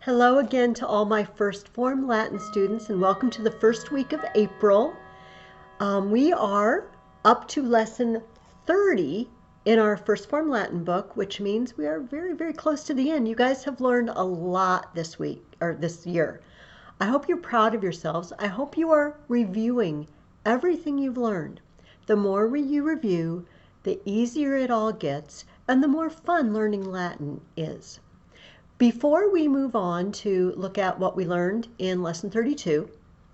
Hello again to all my first form Latin students, and welcome to the first week of April. We are up to lesson 30 in our first form Latin book, which means we are very, very close to the end. You guys have learned a lot this week or this year. I hope you're proud of yourselves. I hope you are reviewing everything you've learned. The more you review, the easier it all gets, and the more fun learning Latin is. Before we move on to look at what we learned in lesson 32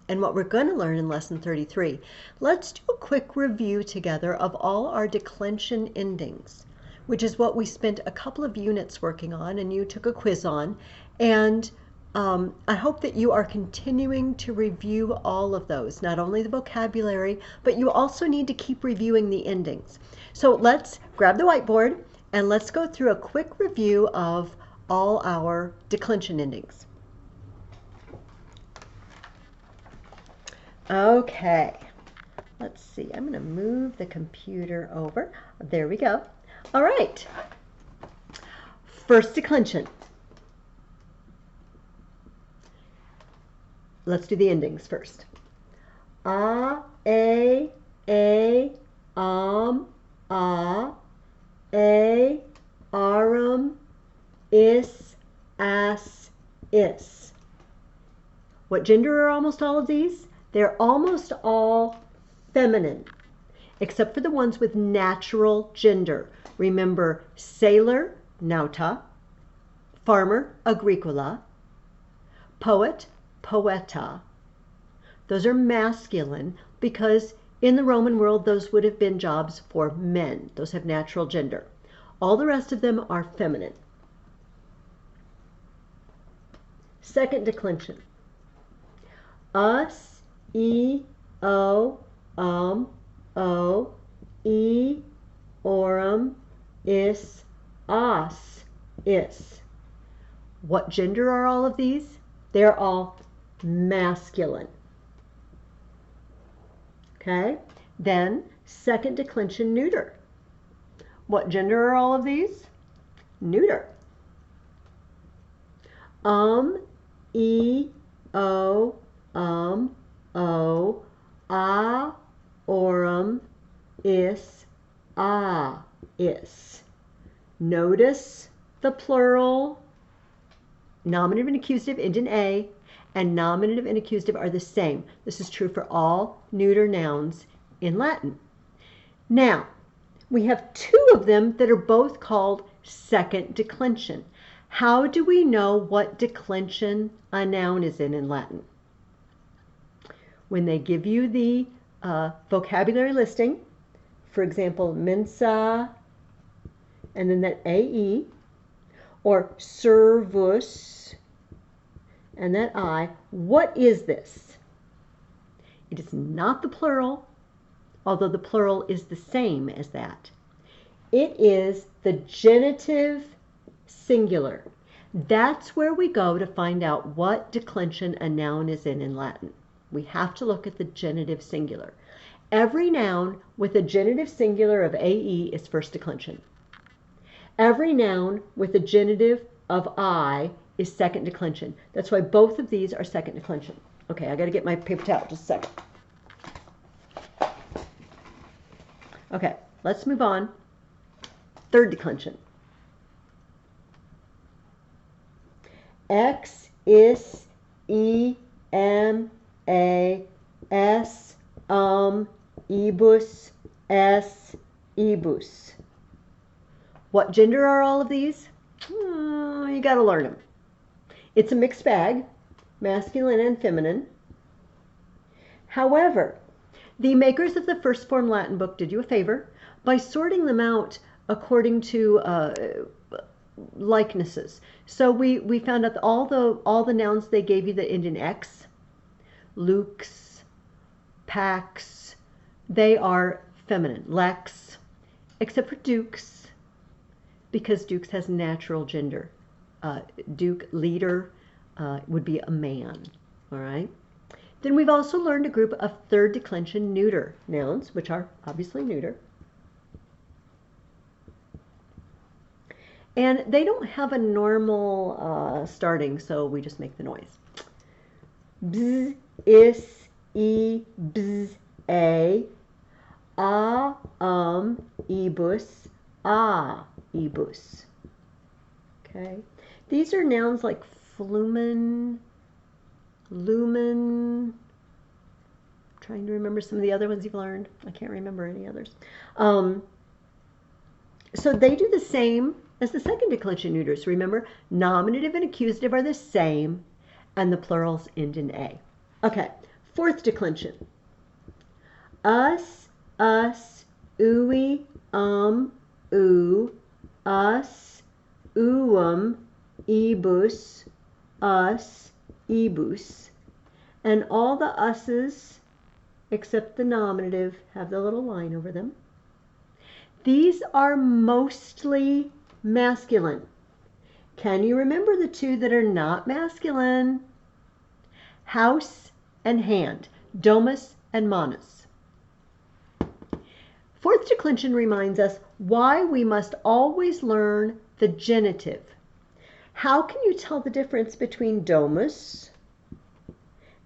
and what we're going to learn in lesson 33, let's do a quick review together of all our declension endings, which is what we spent a couple of units working on and you took a quiz on. And I hope that you are continuing to review all of those, not only the vocabulary, but you also need to keep reviewing the endings. So let's grab the whiteboard and let's go through a quick review of all our declension endings. Okay, let's see. I'm going to move the computer over. There we go. All right. First declension. Let's do the endings first. A, arum, is, as, is. What gender are almost all of these? They're almost all feminine, except for the ones with natural gender. Remember, sailor, nauta, farmer, agricola, poet, poeta. Those are masculine because in the Roman world, those would have been jobs for men. Those have natural gender. All the rest of them are feminine. Second declension. Us, o, orum, is, as, is. What gender are all of these? They're all masculine. Okay? Then, second declension, neuter. What gender are all of these? Neuter. Aurum, is, is. Notice the plural. Nominative and accusative end in A, and nominative and accusative are the same. This is true for all neuter nouns in Latin. Now, we have two of them that are both called second declension. How do we know what declension a noun is in Latin? When they give you the vocabulary listing, for example, mensa, and then that AE, or servus, and that I, what is this? It is not the plural, although the plural is the same as that. It is the genitive singular. That's where we go to find out what declension a noun is in Latin. We have to look at the genitive singular. Every noun with a genitive singular of AE is first declension. Every noun with a genitive of I is second declension. That's why both of these are second declension. Okay, I got to get my paper towel just a second. Okay, let's move on. Third declension. X, is, em, a, s, ibus, s, ibus. What gender are all of these? You got to learn them. It's a mixed bag, masculine and feminine. However, the makers of the first form Latin book did you a favor by sorting them out according to likenesses. So we found out that all the nouns they gave you that end in X, lux, pax, they are feminine. Lex, except for dukes, because dukes has natural gender. Duke, leader, would be a man. All right. Then we've also learned a group of third declension neuter nouns, which are obviously neuter. And they don't have a normal starting, so we just make the noise. Bz, is, e, bz, a, ebus, ebus. Okay. These are nouns like flumen, lumen. I'm trying to remember some of the other ones you've learned. I can't remember any others. So they do the same as the second declension neuters. Remember, nominative and accusative are the same, and the plurals end in a. Okay, fourth declension. Us, ooey, oo, us, ebus, us, ebus. And all the us's, except the nominative, have the little line over them. These are mostly masculine. Can you remember the two that are not masculine? House and hand, domus and manus. Fourth declension reminds us why we must always learn the genitive. How can you tell the difference between domus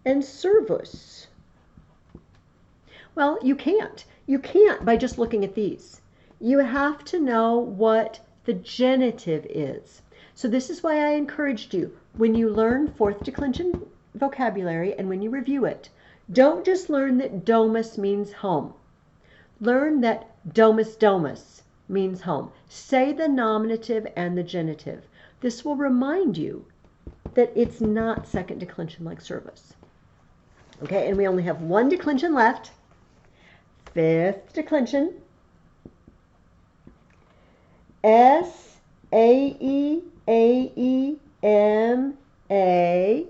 and servus? Well, you can't. You can't by just looking at these. You have to know what the genitive is. So this is why I encouraged you, when you learn fourth declension vocabulary and when you review it, don't just learn that domus means home. Learn that domus means home. Say the nominative and the genitive. This will remind you that it's not second declension like servus. Okay, and we only have one declension left. Fifth declension. S, A-E, M-A,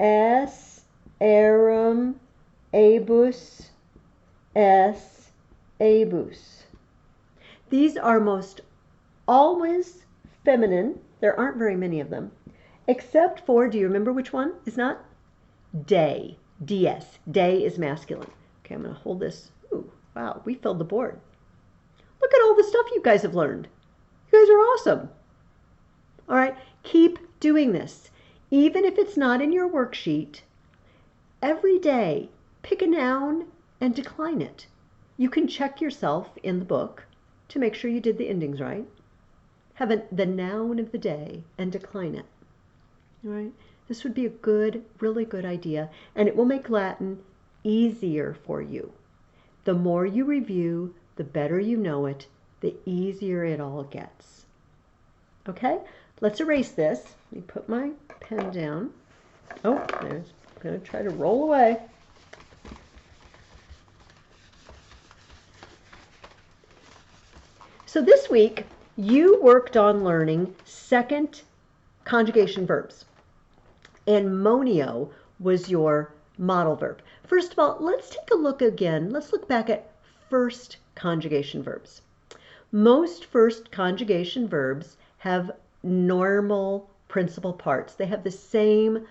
S, arum, abus, S, abus. These are most always feminine. There aren't very many of them, except for, do you remember which one is not? Day, DS. Day is masculine. Okay, I'm going to hold this. Ooh, wow, we filled the board. Look at all the stuff you guys have learned. You guys are awesome. All right, keep doing this. Even if it's not in your worksheet, every day pick a noun and decline it. You can check yourself in the book to make sure you did the endings right. Have the noun of the day and decline it. All right, this would be a good, really good idea, and it will make Latin easier for you. The more you review, the better you know it, the easier it all gets. Okay, let's erase this. Let me put my pen down. Oh, there's, I'm going to try to roll away. So this week, you worked on learning second conjugation verbs, and monio was your model verb. First of all, let's take a look again. Let's look back at first conjugation verbs. Most first conjugation verbs have normal principal parts. They have the same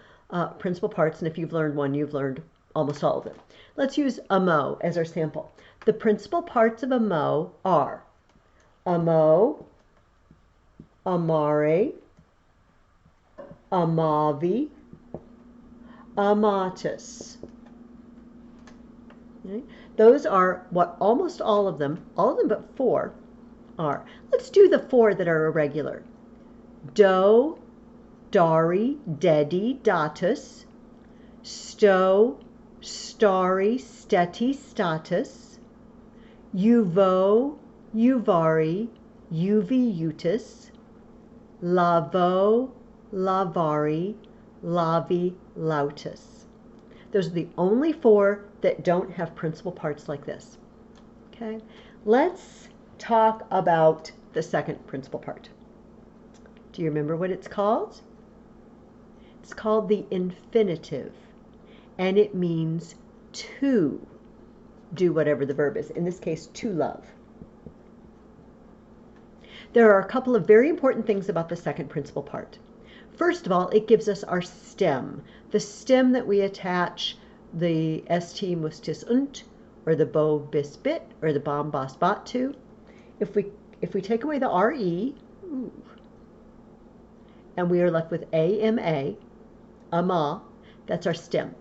principal parts, and if you've learned one, you've learned almost all of them. Let's use amo as our sample. The principal parts of amo are amo, amare, amavi, amatus. Okay? Those are what almost all of them but four are. Let's do the four that are irregular. Do, dari, dedi, datus, sto, stari, steti, status, uvo, uvari, uvi, utus, lavo, lavari, lavi, lautus. Those are the only four that don't have principal parts like this. Okay, let's talk about the second principal part. Do you remember what it's called? It's called the infinitive, and it means to do whatever the verb is, in this case, to love. There are a couple of very important things about the second principal part. First of all, it gives us our stem, the stem that we attach the st mustis und, or the bo bis bit, or the bom bos bot to. If we take away the re, Ooh. And we are left with ama, ama. That's our stem.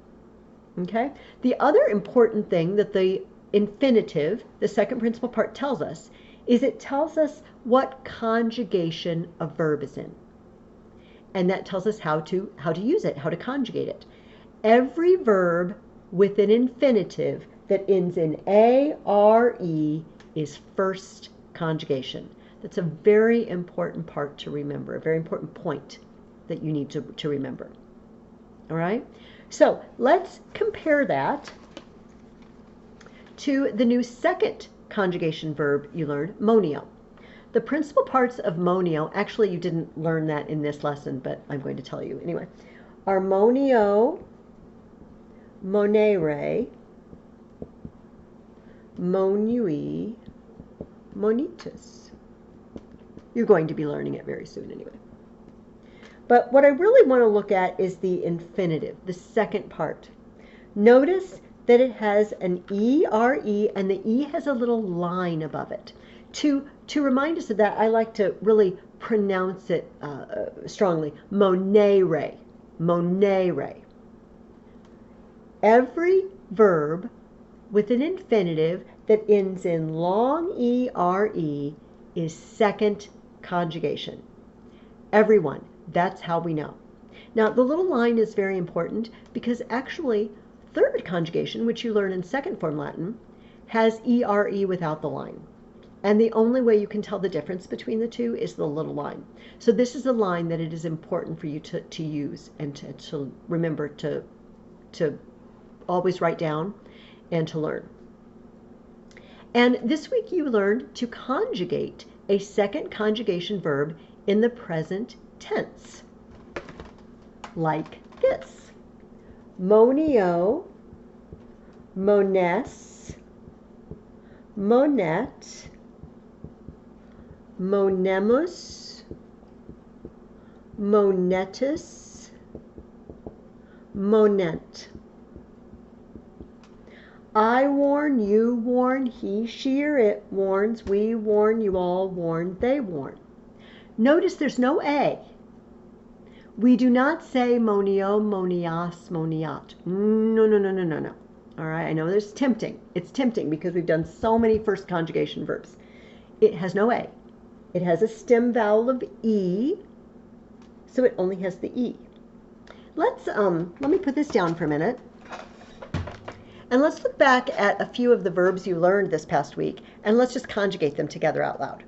Okay? The other important thing that the infinitive, the second principal part, tells us is it tells us what conjugation a verb is in. And that tells us how to use it, how to conjugate it. Every verb with an infinitive that ends in are is first conjugation. That's a very important part to remember, a very important point that you need to remember. All right? So let's compare that to the new second conjugation verb you learned, monio. The principal parts of monio, actually you didn't learn that in this lesson, but I'm going to tell you anyway, are monio, monere, monui, monitus. You're going to be learning it very soon anyway. But what I really want to look at is the infinitive, the second part. Notice that it has an ere, and the e has a little line above it. To remind us of that, I like to really pronounce it strongly. Monere, monere. Every verb with an infinitive that ends in long ere is second conjugation. Everyone. That's how we know. Now, the little line is very important because actually third conjugation, which you learn in second form Latin, has ere without the line. And the only way you can tell the difference between the two is the little line. So this is a line that it is important for you to use and to remember to always write down and to learn. And this week you learned to conjugate a second conjugation verb in the present tense, like this. Monio, mones, monet, monemus, monetus, monent. I warn, you warn, he, she, or it warns, we warn, you all warn, they warn. Notice there's no a. We do not say monio, monias, moniat. No, no, no, no, no, no. All right, I know there's tempting. It's tempting because we've done so many first conjugation verbs. It has no a. It has a stem vowel of e, so it only has the e. Let me put this down for a minute. And let's look back at a few of the verbs you learned this past week, and let's just conjugate them together out loud.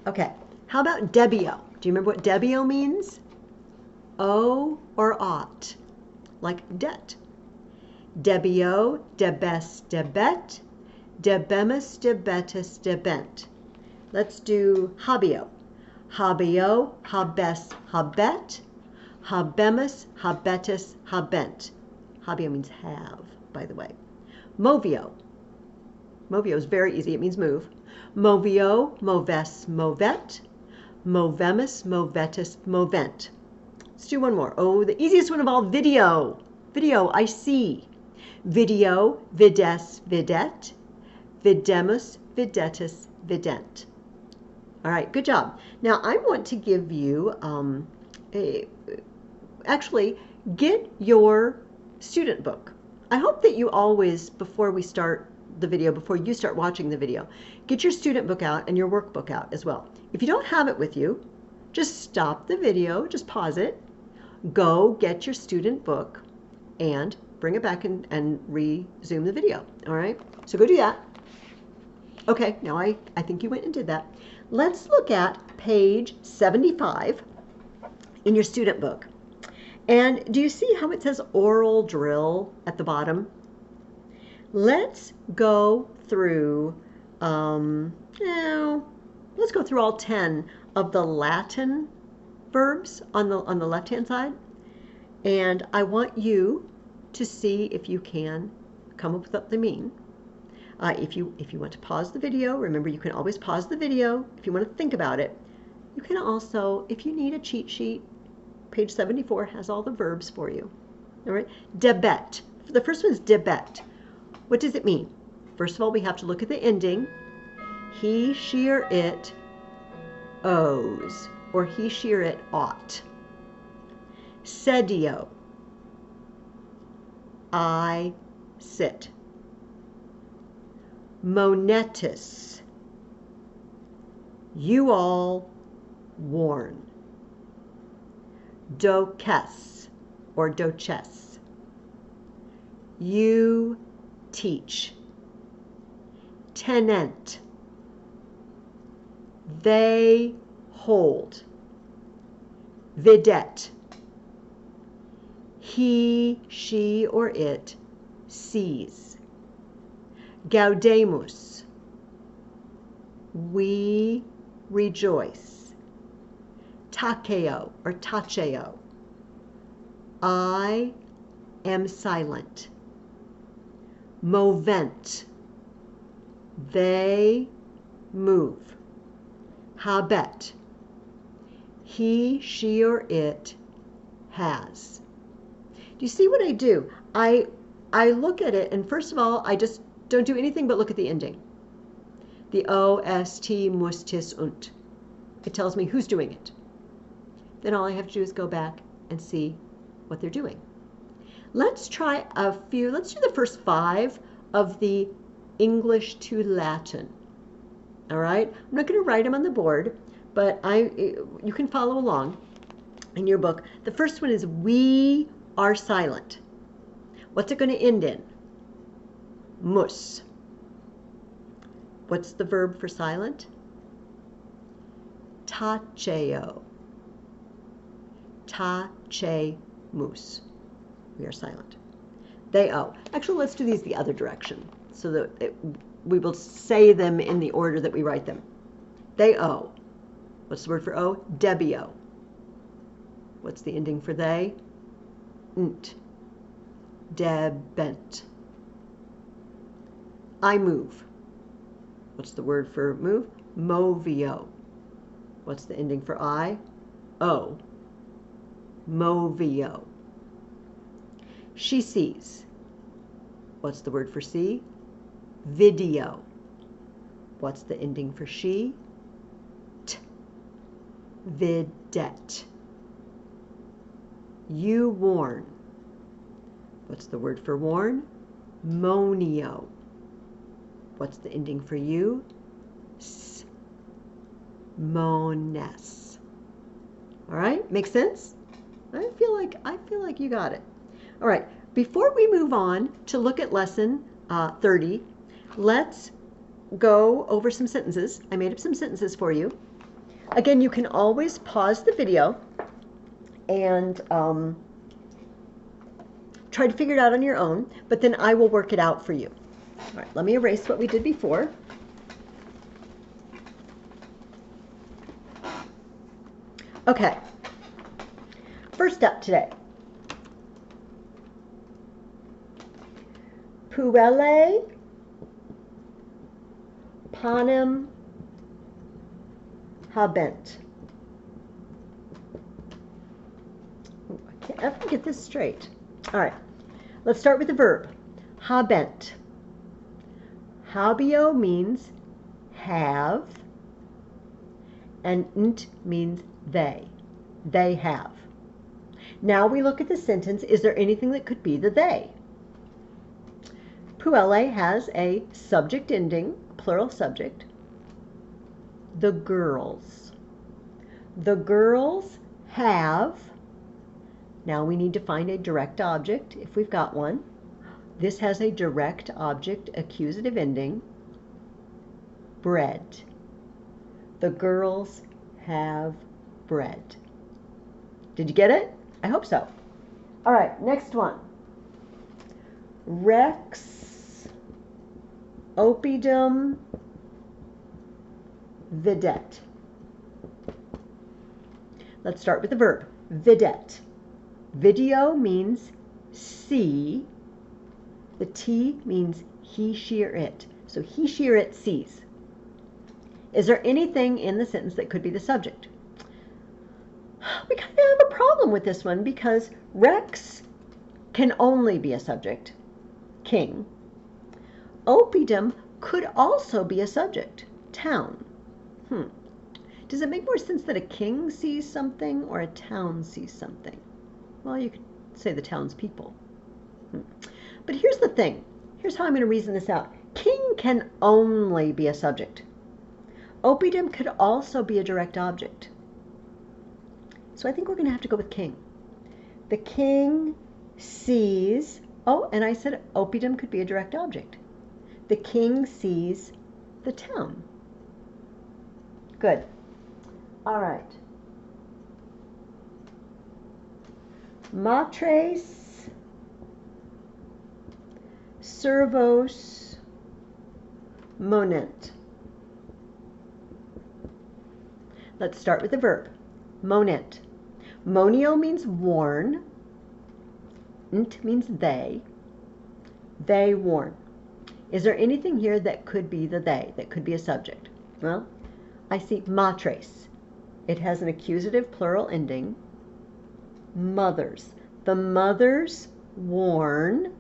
Okay, how about debio? Do you remember what debio means? Owe or ought, like debt. Debio, debes, debet, debemus, debetus, debent. Let's do habio. Habio, habes, habet, habemus, habetus, habent. Habio means have, by the way. Movio. Movio is very easy. It means move. Movio, moves, movet, movemus, movetus, movent. Let's do one more. Oh, the easiest one of all, video. Video, I see. Video, vides, videt, videmus, videtus, vident. All right, good job. Now I want to give you, actually, get your student book. I hope that you always, before we start the video, before you start watching the video, get your student book out and your workbook out as well. If you don't have it with you, just stop the video, just pause it, go get your student book, and bring it back and resume the video. All right, so go do that. Okay, now I think you went and did that. Let's look at page 75 in your student book. And do you see how it says oral drill at the bottom? Let's go through, let's go through all 10 of the Latin verbs on the left-hand side. And I want you to see if you can come up with what they mean. If you want to pause the video, remember you can always pause the video if you want to think about it. You can also, if you need a cheat sheet, page 74 has all the verbs for you. All right, debet. The first one is debet. What does it mean? First of all, we have to look at the ending. He, she, or it owes, or he, she, or it ought. Sedio, I sit. Monetis, you all warn. Doces, or doces, you teach. Tenent, they hold. Videt, he, she, or it sees. Gaudemus, we rejoice. Takeo, or tacheo, I am silent. Movent, they move. Habet, he, she, or it has. Do you see what I do? I look at it, and first of all, I just don't do anything but look at the ending. The O, S, T, muss, tis, und. It tells me who's doing it. Then all I have to do is go back and see what they're doing. Let's try a few. Let's do the first 5 of the English to Latin. All right? I'm not going to write them on the board, but you can follow along in your book. The first one is we are silent. What's it going to end in? Muss. What's the verb for silent? Tacheo. Tachemus. We are silent. They owe. Actually, let's do these the other direction so that we will say them in the order that we write them. They owe. What's the word for owe? Debio. What's the ending for they? Nt. Debent. I move. What's the word for move? Movio. What's the ending for I? O. Movio. She sees. What's the word for see? Video. What's the ending for she? T. Videt. You warn. What's the word for warn? Monio. What's the ending for you? S. Mones. All right, makes sense? I feel like you got it. All right, before we move on to look at lesson 30, let's go over some sentences. I made up some sentences for you. Again, you can always pause the video and try to figure it out on your own, but then I will work it out for you. All right, let me erase what we did before. Okay, first up today. Puelle panem habent. I can't ever get this straight. All right, let's start with the verb. Habent. Habio means have, and nt means they. They have. Now we look at the sentence. Is there anything that could be the they? Puelle has a subject ending, plural subject. The girls. The girls have. Now we need to find a direct object if we've got one. This has a direct object accusative ending. Bread. The girls have bread. Did you get it? I hope so. All right, next one. Rex oppidum videt. Let's start with the verb. Videt. Video means see. The T means he, she, or it. So he, she, or it sees. Is there anything in the sentence that could be the subject? We kind of have a problem with this one because Rex can only be a subject, king. Oppidum could also be a subject. Town. Does it make more sense that a king sees something or a town sees something? Well, you could say the townspeople. But here's the thing. Here's how I'm going to reason this out. King can only be a subject. Oppidum could also be a direct object. So I think we're going to have to go with king. The king sees, oh, and I said oppidum could be a direct object. The king sees the town. Good. All right. Matres, servos, monent. Let's start with the verb. Monent. Monio means worn. Nt means they. They worn. Is there anything here that could be the they, that could be a subject? Well, I see matres. It has an accusative plural ending. Mothers. The mothers worn.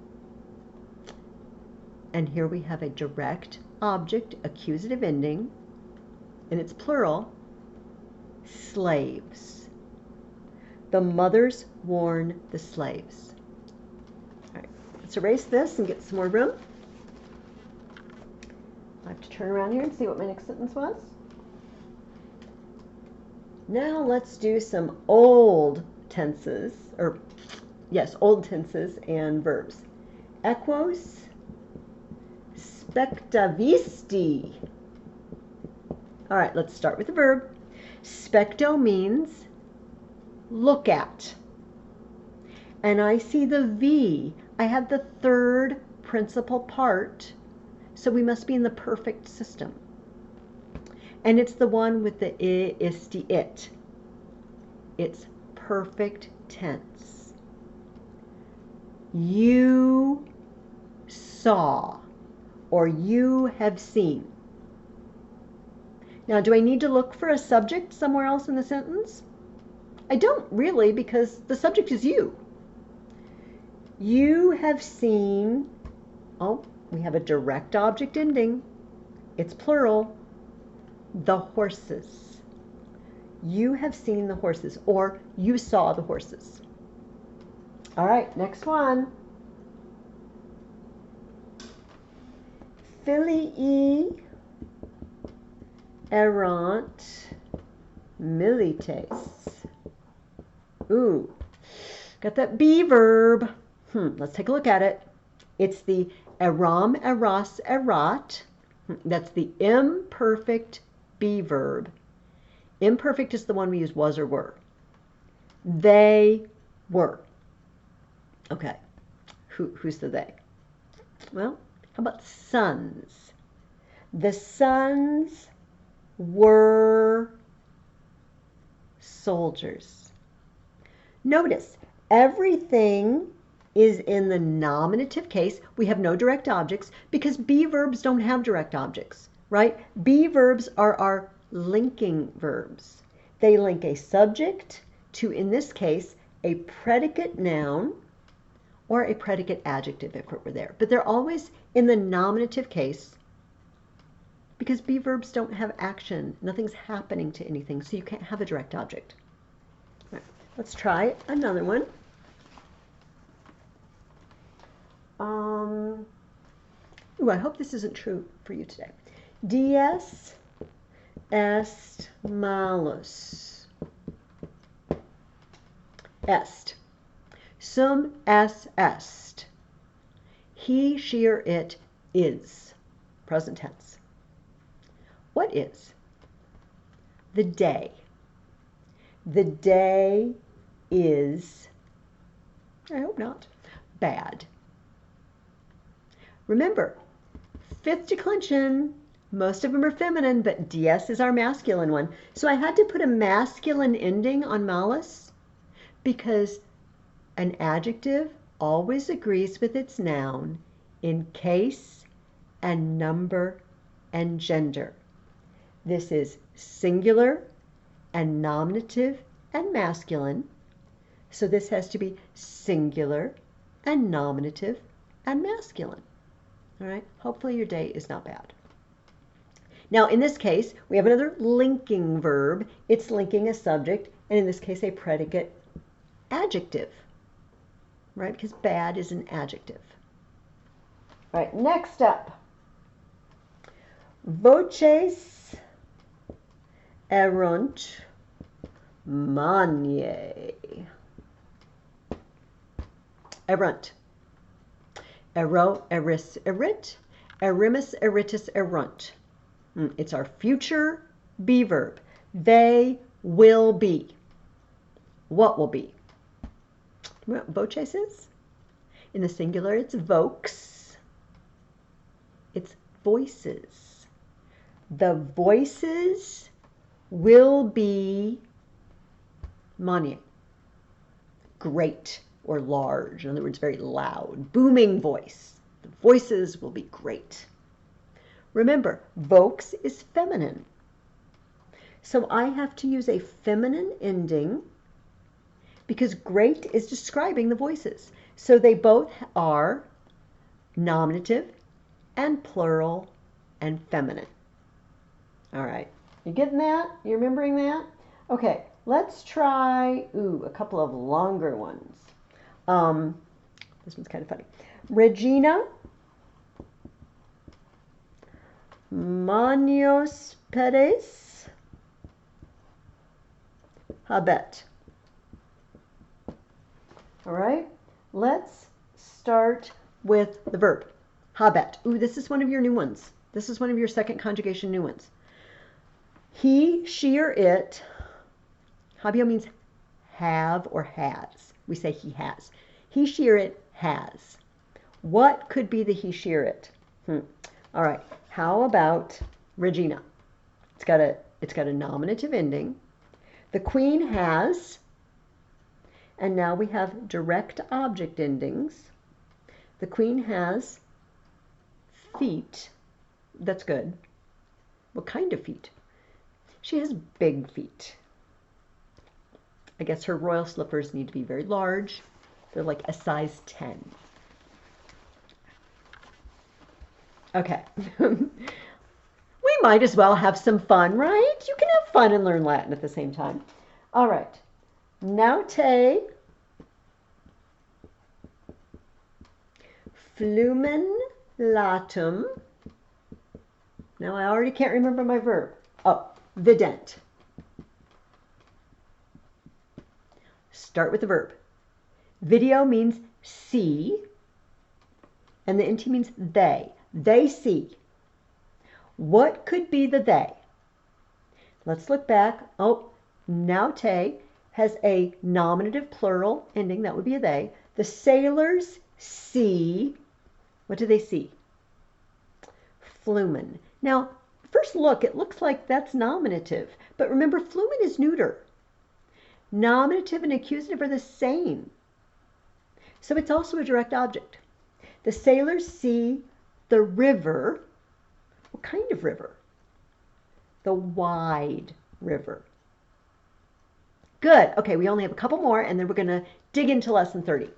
And here we have a direct object, accusative ending, and it's plural, slaves. The mothers warn the slaves. All right, let's erase this and get some more room. I have to turn around here and see what my next sentence was. Now let's do some old tenses, or yes, old tenses and verbs. Equos spectavisti. All right, let's start with the verb. Specto means look at. And I see the V. I have the third principal part, so we must be in the perfect system. And it's the one with the I, isti, it. It's perfect tense. You saw, or you have seen. Now, do I need to look for a subject somewhere else in the sentence? I don't really, because the subject is you. You have seen, oh, we have a direct object ending. It's plural, the horses. You have seen the horses, or you saw the horses. All right, next one. Filii errant milites. Ooh, got that be verb. Let's take a look at it. It's the eram, eras, erat. That's the imperfect be verb. Imperfect is the one we use was or were. They were. Okay, who's the they? Well, how about sons? The sons were soldiers. Notice, everything is in the nominative case. We have no direct objects because be verbs don't have direct objects, right? Be verbs are our linking verbs. They link a subject to, in this case, a predicate noun or a predicate adjective if it were there. But they're always in the nominative case because be verbs don't have action. Nothing's happening to anything, so you can't have a direct object. All right, let's try another one. Ooh, I hope this isn't true for you today. Dies est malus. Est. Sum es est. He, she, or it is. Present tense. What is? The day. The day is, I hope not, bad. Remember, fifth declension, most of them are feminine, but dies is our masculine one. So I had to put a masculine ending on malus because an adjective always agrees with its noun in case and number and gender. This is singular and nominative and masculine. So this has to be singular and nominative and masculine. All right, hopefully your day is not bad. Now, in this case, we have another linking verb. It's linking a subject, and in this case, a predicate adjective, right? Because bad is an adjective. All right, next up. Voces erunt maniae. Erunt. Ero, eris, erit. Erimus, eritus, erunt. It's our future be verb. They will be. What will be? You know what voces is? In the singular, it's vox. It's voices. The voices will be maniae. Great or large. In other words, very loud, booming voice. The voices will be great. Remember, vox is feminine. So I have to use a feminine ending because great is describing the voices. So they both are nominative and plural and feminine. All right, you getting that? You remembering that? Okay, let's try, a couple of longer ones. This one's kind of funny. Regina Manos Perez habet. All right, let's start with the verb habet. This is one of your new ones. This is one of your second conjugation new ones. He, she, or it. Habio means have or has. We say he has. He, she, or it has. What could be the he, she, or it? All right. How about Regina? It's got a nominative ending. The queen has, and now we have direct object endings. The queen has feet. That's good. What kind of feet? She has big feet. I guess her royal slippers need to be very large. They're like a size 10. Okay. We might as well have some fun, right? You can have fun and learn Latin at the same time. All right. Naute flumen latum. Now I already can't remember my verb. Vident. Start with the verb. Video means see, and the nt means they. They see. What could be the they? Let's look back. Naute has a nominative plural ending. That would be a they. The sailors see. What do they see? Flumen. Now, first look, it looks like that's nominative. But remember, flumen is neuter. Nominative and accusative are the same. So it's also a direct object. The sailors see the river. What kind of river? The wide river. Good. Okay, we only have a couple more, and then we're going to dig into lesson 30.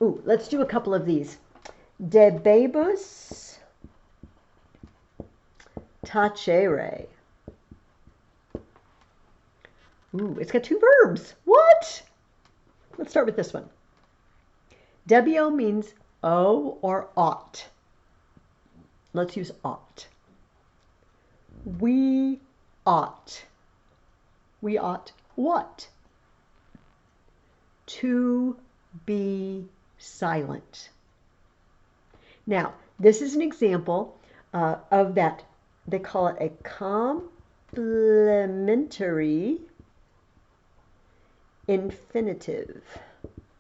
Let's do a couple of these. Debebus tacere. It's got two verbs. What? Let's start with this one. Debio means owe or ought. Let's use ought. We ought. We ought what? To be silent. Now, this is an example of that. They call it a complementary infinitive.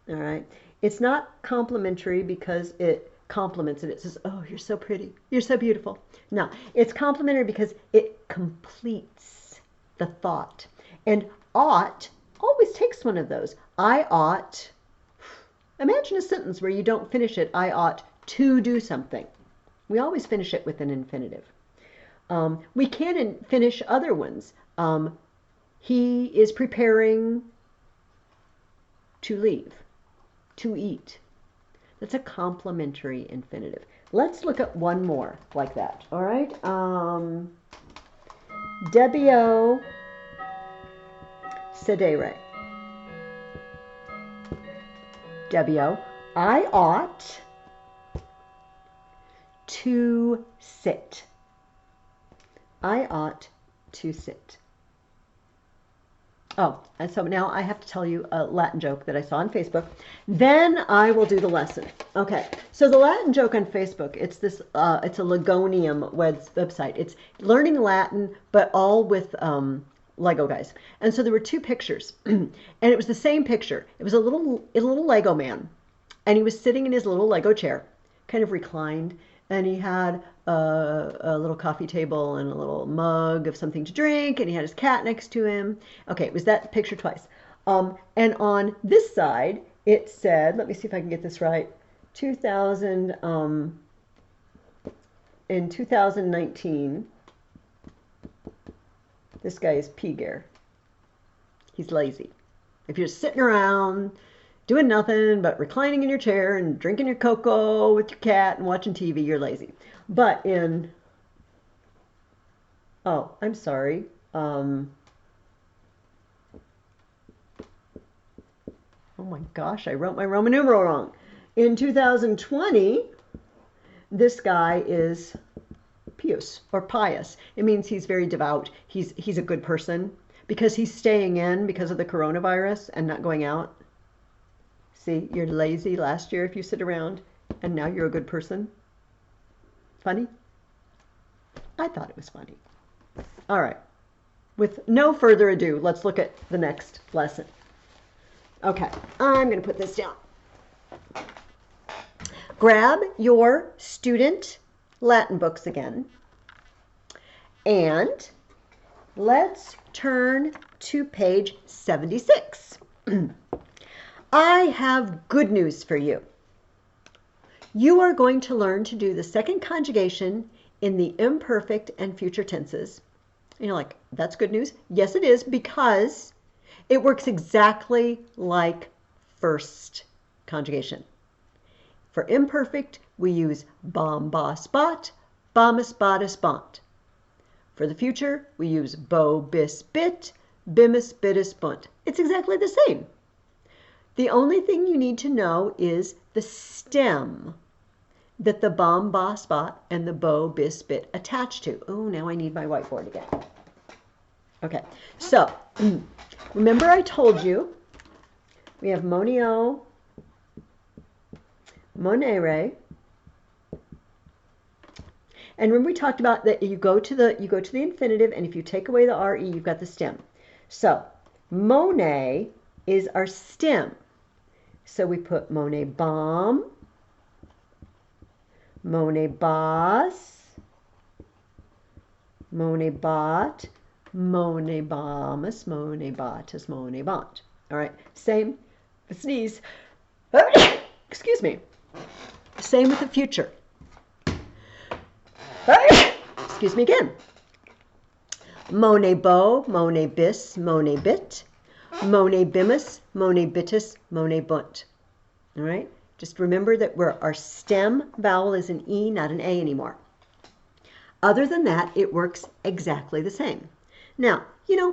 All right. It's not complimentary because it compliments it. It says, oh, you're so pretty. You're so beautiful. No, it's complimentary because it completes the thought. And ought always takes one of those. I ought. Imagine a sentence where you don't finish it. I ought to do something. We always finish it with an infinitive. We can finish other ones. He is preparing to leave, to eat. That's a complementary infinitive. Let's look at one more like that. All right. Debeo sedere. Debeo, I ought to sit. I ought to sit. Oh, and so now I have to tell you a Latin joke that I saw on Facebook. Then I will do the lesson. Okay, so the Latin joke on Facebook, it's this, it's a Legonium website. It's learning Latin, but all with Lego guys. And so there were two pictures, and it was the same picture. It was a little Lego man, and he was sitting in his little Lego chair, kind of reclined, and he had a little coffee table and a little mug of something to drink, and he had his cat next to him. Okay, it was that picture twice. And on this side, it said, let me see if I can get this right, in 2019, this guy is P-Gear. He's lazy. If you're sitting around doing nothing but reclining in your chair and drinking your cocoa with your cat and watching TV, you're lazy. But oh, I'm sorry. Oh my gosh, I wrote my Roman numeral wrong. In 2020, this guy is pious or pious. It means he's very devout. He's a good person because he's staying in because of the coronavirus and not going out. See, you're lazy last year if you sit around, and now you're a good person. Funny? I thought it was funny. All right. With no further ado, let's look at the next lesson. Okay, I'm going to put this down. Grab your student Latin books again, and let's turn to page 76. I have good news for you. You are going to learn to do the second conjugation in the imperfect and future tenses. And you're like, that's good news? Yes, it is, because it works exactly like first conjugation. For imperfect, we use bom, ba, spot, bomus, badus, bont. For the future, we use bo, bis, bit, bimus, bitus, bunt. It's exactly the same. The only thing you need to know is the stem that the bom, ba, spot and the bo, bis, bit attach to. Oh, now I need my whiteboard again. Okay, so remember I told you we have moneo, monere, and remember we talked about that you go to the infinitive, and if you take away the re, you've got the stem. So mone is our stem. So we put mone bom, mone bas, mone bot, mone bomus, mone batus, mone bont. All right, same, sneeze. Excuse me. Same with the future. Excuse me again. Mone bo, mone bis, mone bit, mone bimus, mone bitus, mone bunt. All right, just remember that our stem vowel is an E, not an A anymore. Other than that, it works exactly the same. Now, I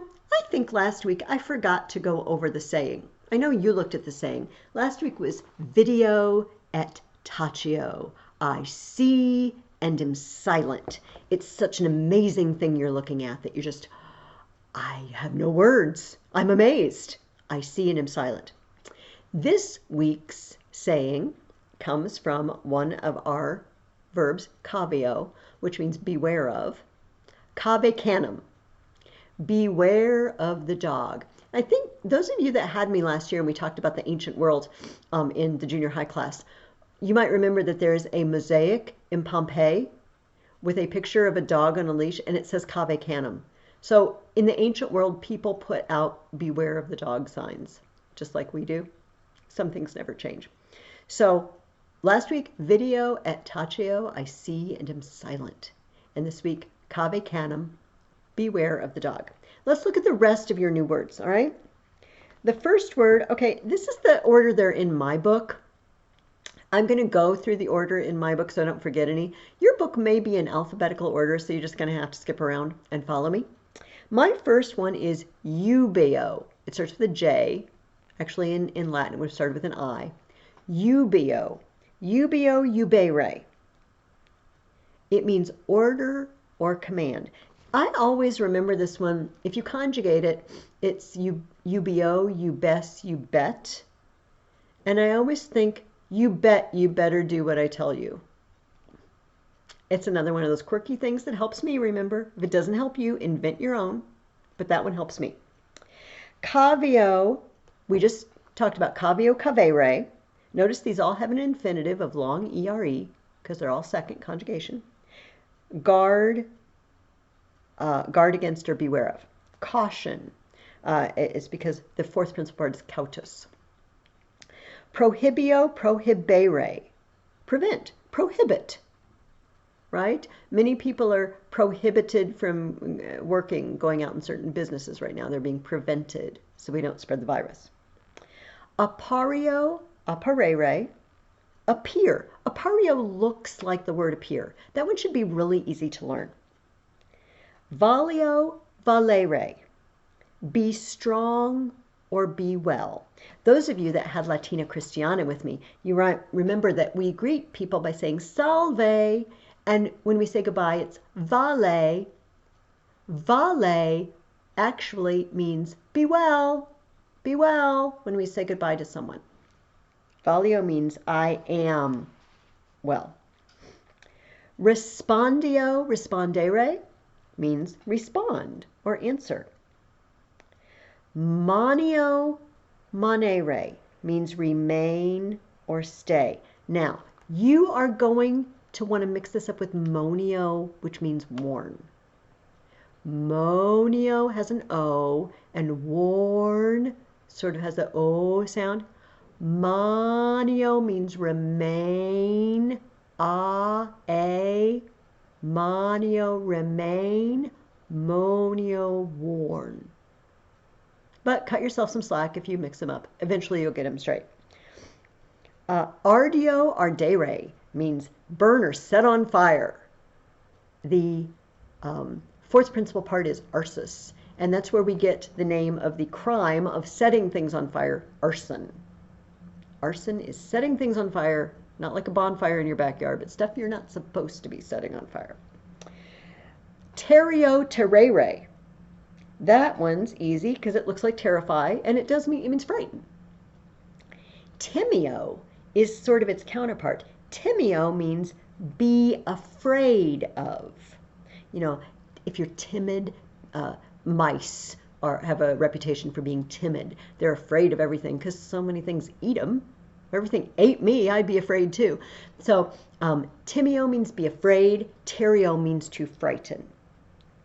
think last week I forgot to go over the saying. I know you looked at the saying. Last week was video et taccio. I see and am silent. It's such an amazing thing you're looking at that you're just, I have no words. I'm amazed. I see and am silent. This week's saying comes from one of our verbs, caveo, which means beware of. Cave canum, beware of the dog. I think those of you that had me last year and we talked about the ancient world in the junior high class, you might remember that there is a mosaic in Pompeii with a picture of a dog on a leash, and it says cave canum. So in the ancient world, people put out beware of the dog signs, just like we do. Some things never change. So last week, video et taccio, I see and am silent. And this week, cave canum, beware of the dog. Let's look at the rest of your new words, all right? The first word, okay, this is the order they're in my book. I'm going to go through the order in my book so I don't forget any. Your book may be in alphabetical order, so you're just going to have to skip around and follow me. My first one is ubeo. It starts with a J. Actually, in Latin, it would have started with an I. Ubeo. Ubeo ubere. It means order or command. I always remember this one. If you conjugate it, it's ubeo, you best, you bet. And I always think, you bet you better do what I tell you. It's another one of those quirky things that helps me remember. If it doesn't help you, invent your own. But that one helps me. Cavio, we just talked about cavio, cavere. Notice these all have an infinitive of long ere because they're all second conjugation. Guard, guard against or beware of. Caution is because the fourth principal part is cautus. Prohibio, prohibere. Prevent, prohibit. Right? Many people are prohibited from working, going out in certain businesses right now. They're being prevented so we don't spread the virus. Appario, apparere, appear. Appario looks like the word appear. That one should be really easy to learn. Valio, valere, be strong or be well. Those of you that had Latina Christiana with me, you remember that we greet people by saying salve, and when we say goodbye, it's vale. Vale actually means be well when we say goodbye to someone. Valio means I am well. Respondio, respondere means respond or answer. Manio, manere means remain or stay. Now, you are going to want to mix this up with monio, which means warn. Monio has an O, and warn sort of has the O sound. Manio means remain, a, manio manio, monio warn. But cut yourself some slack if you mix them up. Eventually you'll get them straight. Ardio ardere means burn or set on fire. The fourth principal part is arsus, and that's where we get the name of the crime of setting things on fire, arson. Arson is setting things on fire, not like a bonfire in your backyard, but stuff you're not supposed to be setting on fire. Terrio terere. That one's easy because it looks like terrify, and it means frighten. Timio is sort of its counterpart. Timio means be afraid of. You know, if you're timid, mice have a reputation for being timid. They're afraid of everything because so many things eat them. If everything ate me, I'd be afraid too. So timio means be afraid. Terrio means to frighten.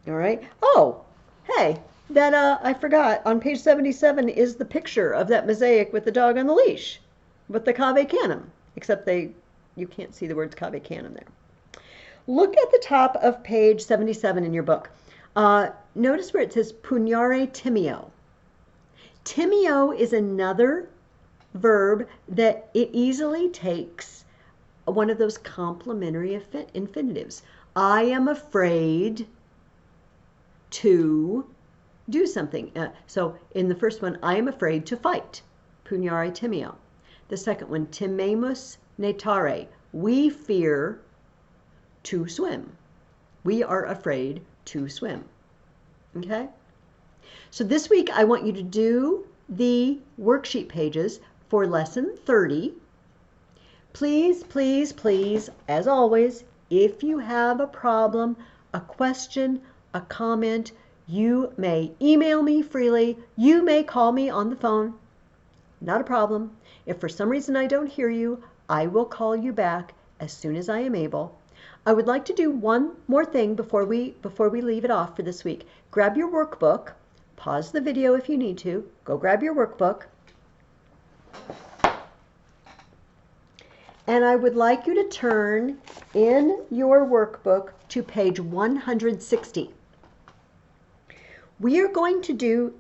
All right. Oh, hey, that I forgot. On page 77 is the picture of that mosaic with the dog on the leash, with the cave canem, except you can't see the words cave canem there. Look at the top of page 77 in your book. Notice where it says pugnare timio. Timio is another verb that it easily takes one of those complementary infinitives. I am afraid to do something. So in the first one, I am afraid to fight. Pugnare timio. The second one, timemus natare. We fear to swim. We are afraid to swim. Okay? So this week I want you to do the worksheet pages for lesson 30. Please, please, please, as always, if you have a problem, a question, a comment, you may email me freely. You may call me on the phone. Not a problem. If for some reason I don't hear you, I will call you back as soon as I am able. I would like to do one more thing before we leave it off for this week. Grab your workbook. Pause the video if you need to. Go grab your workbook. And I would like you to turn in your workbook to page 160. We are going to do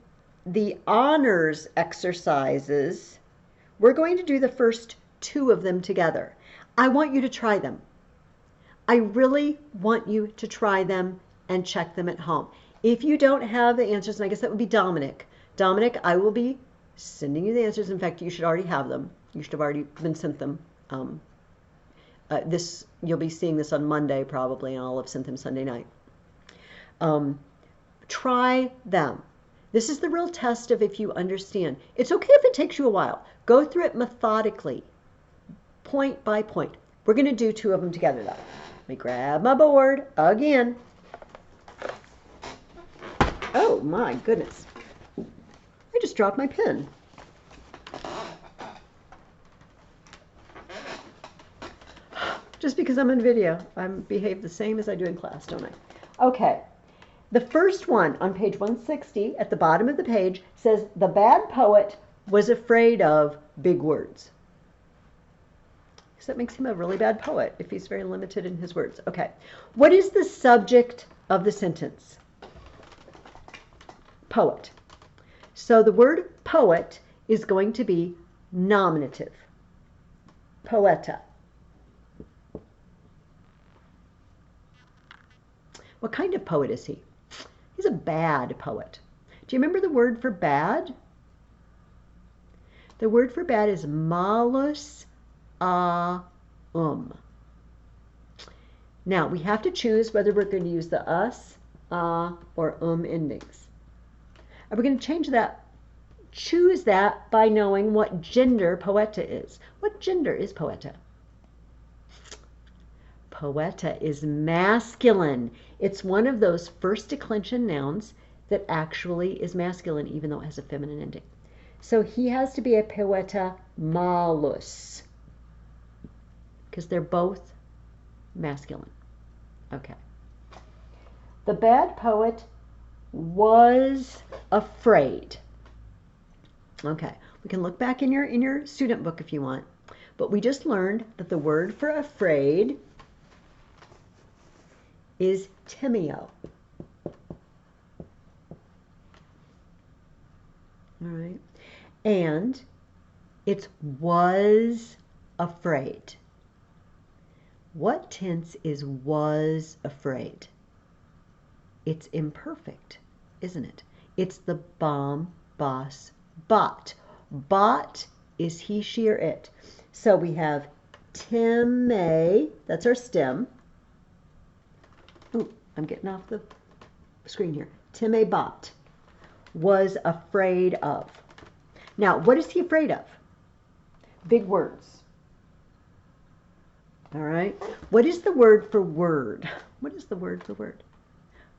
the honors exercises. We're going to do the first 2 of them together. I want you to try them. I really want you to try them and check them at home. If you don't have the answers, and I guess that would be Dominic. Dominic, I will be sending you the answers. In fact, you should already have them. You should have already been sent them. You'll be seeing this on Monday probably, and I'll have sent them Sunday night. Try them. This is the real test of if you understand. It's okay if it takes you a while. Go through it methodically, point by point. We're going to do 2 of them together, though. Let me grab my board again. Oh, my goodness. I just dropped my pen. Just because I'm in video, I behave the same as I do in class, don't I? Okay. The first one on page 160 at the bottom of the page says, the bad poet was afraid of big words. So that makes him a really bad poet if he's very limited in his words. Okay. What is the subject of the sentence? Poet. So the word poet is going to be nominative. Poeta. What kind of poet is he? He's a bad poet. Do you remember the word for bad? The word for bad is malus Now, we have to choose whether we're going to use the us, or endings. And we're going to change that. Choose that by knowing what gender poeta is. What gender is poeta? Poeta is masculine. It's one of those first declension nouns that actually is masculine, even though it has a feminine ending. So he has to be a poeta malus, because they're both masculine. Okay. The bad poet was afraid. Okay. We can look back in your student book if you want, but we just learned that the word for afraid is timeo. All right. And it was afraid. What tense is was afraid? It's imperfect, isn't it? It's the bomb, boss, bot. Bot is he, she, or it. So we have Time, that's our stem. Ooh, I'm getting off the screen here. Time bot was afraid of. Now, what is he afraid of? Big words. All right. What is the word for word? What is the word for word?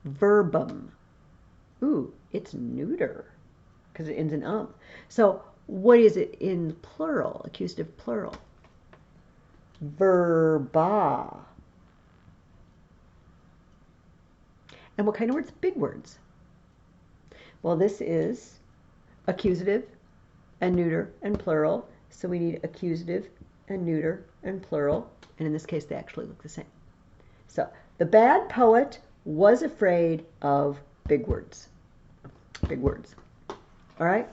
Verbum. Ooh, it's neuter because it ends in So what is it in plural, accusative plural? Verba. And what kind of words? Big words. Well, this is accusative and neuter and plural. So we need accusative and neuter and plural. And in this case, they actually look the same. So the bad poet was afraid of big words. Big words. All right?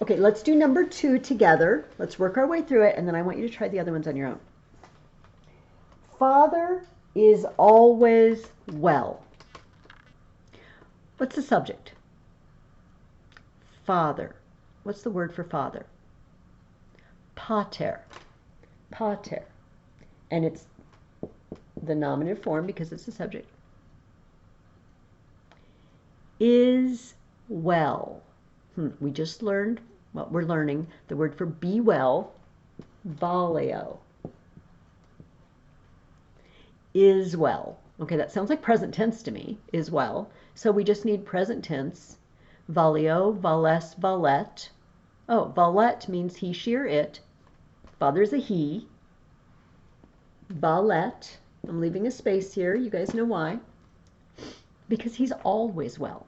Okay, let's do number 2 together. Let's work our way through it, and then I want you to try the other ones on your own. Father is always well. What's the subject? Father. What's the word for father? Pater. Pater. And it's the nominative form because it's the subject. Is well. We just learned what we're learning. The word for be well, valeo. Is well. Okay, that sounds like present tense to me, is well. So we just need present tense. Valeo, vales, valet. Oh, valet means he, she, or it. Father's a he. Valet. I'm leaving a space here. You guys know why. Because he's always well.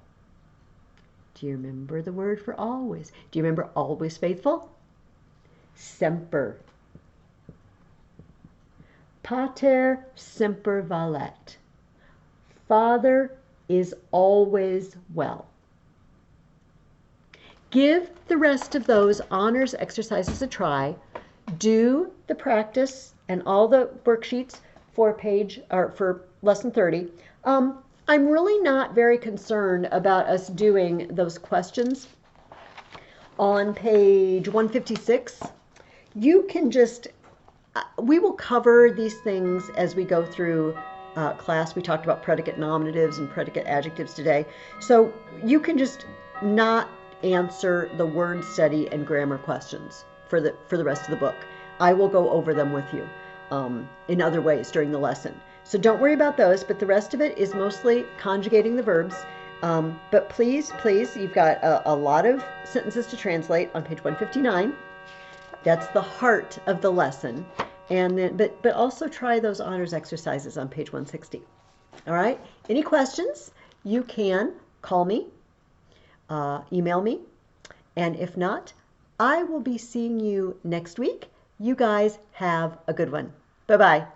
Do you remember the word for always? Do you remember always faithful? Semper. Pater semper valet. Father is always well. Give the rest of those honors exercises a try. do the practice and all the worksheets for lesson 30. I'm really not very concerned about us doing those questions on page 156. You can just, we will cover these things as we go through class. We talked about predicate nominatives and predicate adjectives today. So you can just not answer the word study and grammar questions for the rest of the book. I will go over them with you in other ways during the lesson. So don't worry about those, but the rest of it is mostly conjugating the verbs. But please, you've got a lot of sentences to translate on page 159. That's the heart of the lesson. And then, but also try those honors exercises on page 160. All right. Any questions? You can call me, email me, and if not, I will be seeing you next week. You guys have a good one. Bye-bye.